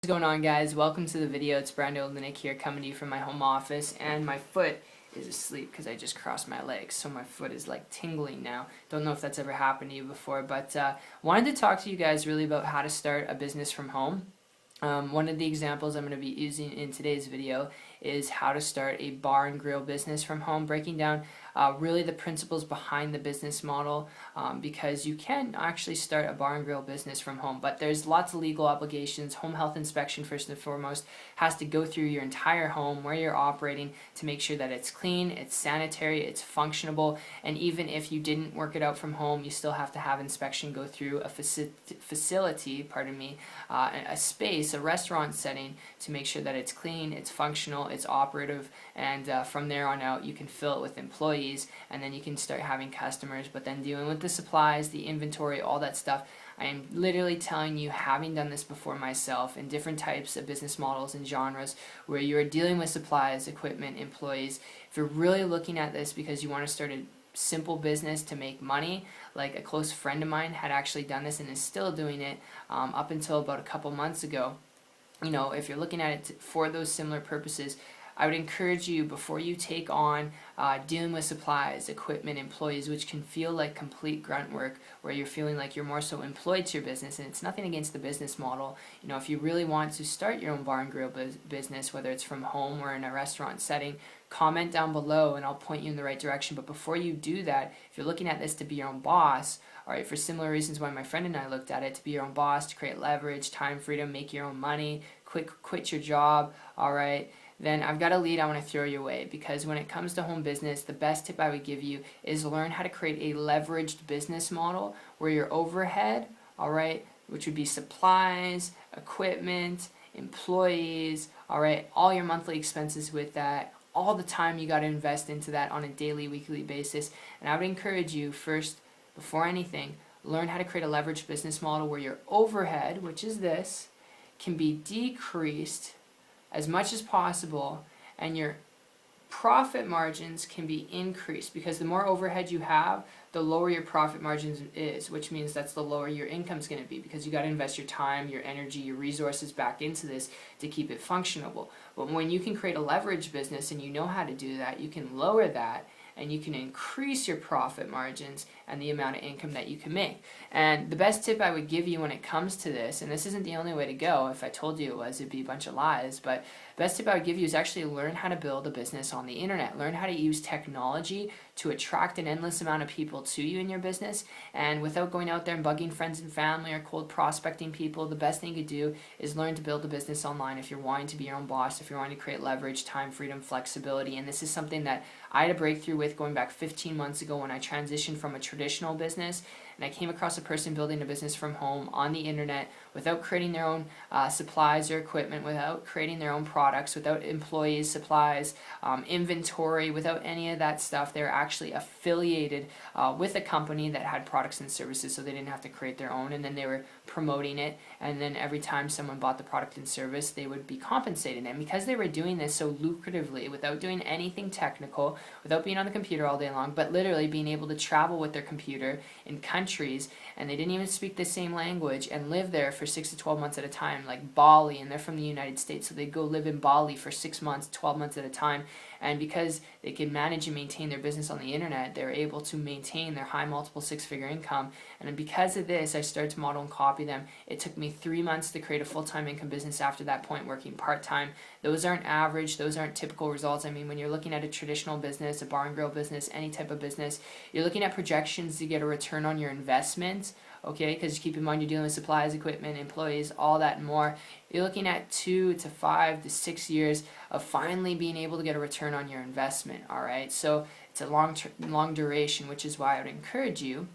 What's going on, guys? Welcome to the video. It's Brando Linick here, coming to you from my home office, and my foot is asleep because I just crossed my legs, so my foot is like tingling now. Don't know if that's ever happened to you before, but wanted to talk to you guys really about how to start a business from home. One of the examples I'm going to be using in today's video is how to start a bar and grill business from home, breaking down really the principles behind the business model, because you can actually start a bar and grill business from home, but there's lots of legal obligations. Home health inspection, first and foremost, has to go through your entire home where you're operating to make sure that it's clean, it's sanitary, it's functionable, and even if you didn't work it out from home, you still have to have inspection go through a facility, a space, a restaurant setting, to make sure that it's clean, it's functional, it's operative, and from there on out you can fill it with employees, and then you can start having customers. But then dealing with the supplies, the inventory, all that stuff, I am literally telling you, having done this before myself in different types of business models and genres where you are dealing with supplies, equipment, employees. If you're really looking at this because you want to start a simple business to make money, like a close friend of mine had actually done this and is still doing it up until about a couple months ago. You know, if you're looking at it for those similar purposes, I would encourage you, before you take on dealing with supplies, equipment, employees, which can feel like complete grunt work, where you're feeling like you're more so employed to your business, and it's nothing against the business model. You know, if you really want to start your own bar and grill business, whether it's from home or in a restaurant setting, comment down below and I'll point you in the right direction. But before you do that, if you're looking at this to be your own boss, alright, for similar reasons why my friend and I looked at it, to be your own boss, to create leverage, time freedom, make your own money, quit your job, alright, then I've got a lead I want to throw your way. Because when it comes to home business, the best tip I would give you is learn how to create a leveraged business model where your overhead, alright, which would be supplies, equipment, employees, alright, all your monthly expenses with that, all the time you got to invest into that on a daily, weekly basis. And I would encourage you, first, before anything, learn how to create a leveraged business model where your overhead, which is this, can be decreased as much as possible, and your profit margins can be increased, because the more overhead you have, the lower your profit margins is, which means that's the lower your income is going to be, because you got to invest your time, your energy, your resources back into this to keep it functionable. But when you can create a leverage business and you know how to do that, you can lower that and you can increase your profit margins and the amount of income that you can make. And the best tip I would give you when it comes to this, and this isn't the only way to go, if I told you it was, it'd be a bunch of lies, but the best tip I would give you is actually learn how to build a business on the internet. Learn how to use technology to attract an endless amount of people to you in your business, and without going out there and bugging friends and family or cold prospecting people, the best thing you could do is learn to build a business online if you're wanting to be your own boss, if you're wanting to create leverage, time, freedom, flexibility. And this is something that I had a breakthrough with going back 15 months ago when I transitioned from a traditional business, and I came across a person building a business from home on the internet without creating their own supplies or equipment, without creating their own products, without employees, supplies, inventory, without any of that stuff. They're actually affiliated with a company that had products and services, so they didn't have to create their own, and then they were promoting it, and then every time someone bought the product and service, they would be compensated. And because they were doing this so lucratively, without doing anything technical, without being on the computer all day long, but literally being able to travel with their computer in countries, and they didn't even speak the same language, and live there for 6 to 12 months at a time, like Bali, and they're from the United States, so they go live in Bali for 6 months, 12 months at a time. And because they can manage and maintain their business on the internet, they're able to maintain their high multiple six-figure income. And because of this, I started to model and copy them. It took me 3 months to create a full-time income business after that point, working part-time. Those aren't average, those aren't typical results. I mean, when you're looking at a traditional business, a bar and grill business, any type of business, you're looking at projections to get a return on your investment, okay? Because keep in mind, you're dealing with supplies, equipment, employees, all that and more. You're looking at 2 to 5 to 6 years of finally being able to get a return on your investment, all right? So it's a long duration, which is why I would encourage you,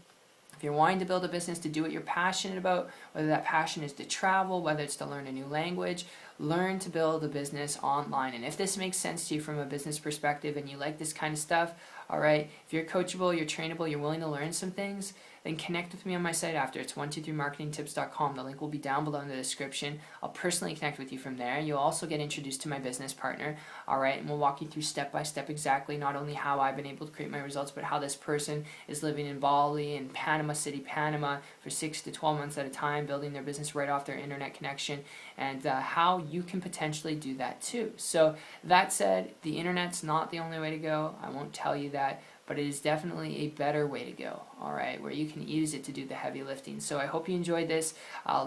if you're wanting to build a business, to do what you're passionate about, whether that passion is to travel, whether it's to learn a new language, learn to build a business online. And if this makes sense to you from a business perspective and you like this kind of stuff, all right, if you're coachable, you're trainable, you're willing to learn some things, then connect with me on my site after. It's 123marketingtips.com. The link will be down below in the description. I'll personally connect with you from there. You'll also get introduced to my business partner, all right, and we'll walk you through step by step exactly not only how I've been able to create my results, but how this person is living in Bali and Panama City, Panama for 6 to 12 months at a time, building their business right off their internet connection. and how you can potentially do that too. So that said, the internet's not the only way to go. I won't tell you that, but it is definitely a better way to go, all right, where you can use it to do the heavy lifting. So I hope you enjoyed this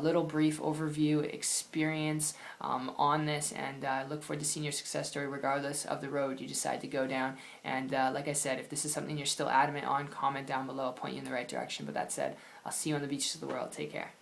little brief overview experience on this, and I look forward to seeing your success story regardless of the road you decide to go down. And like I said, if this is something you're still adamant on, comment down below. I'll point you in the right direction. But that said, I'll see you on the beaches of the world. Take care.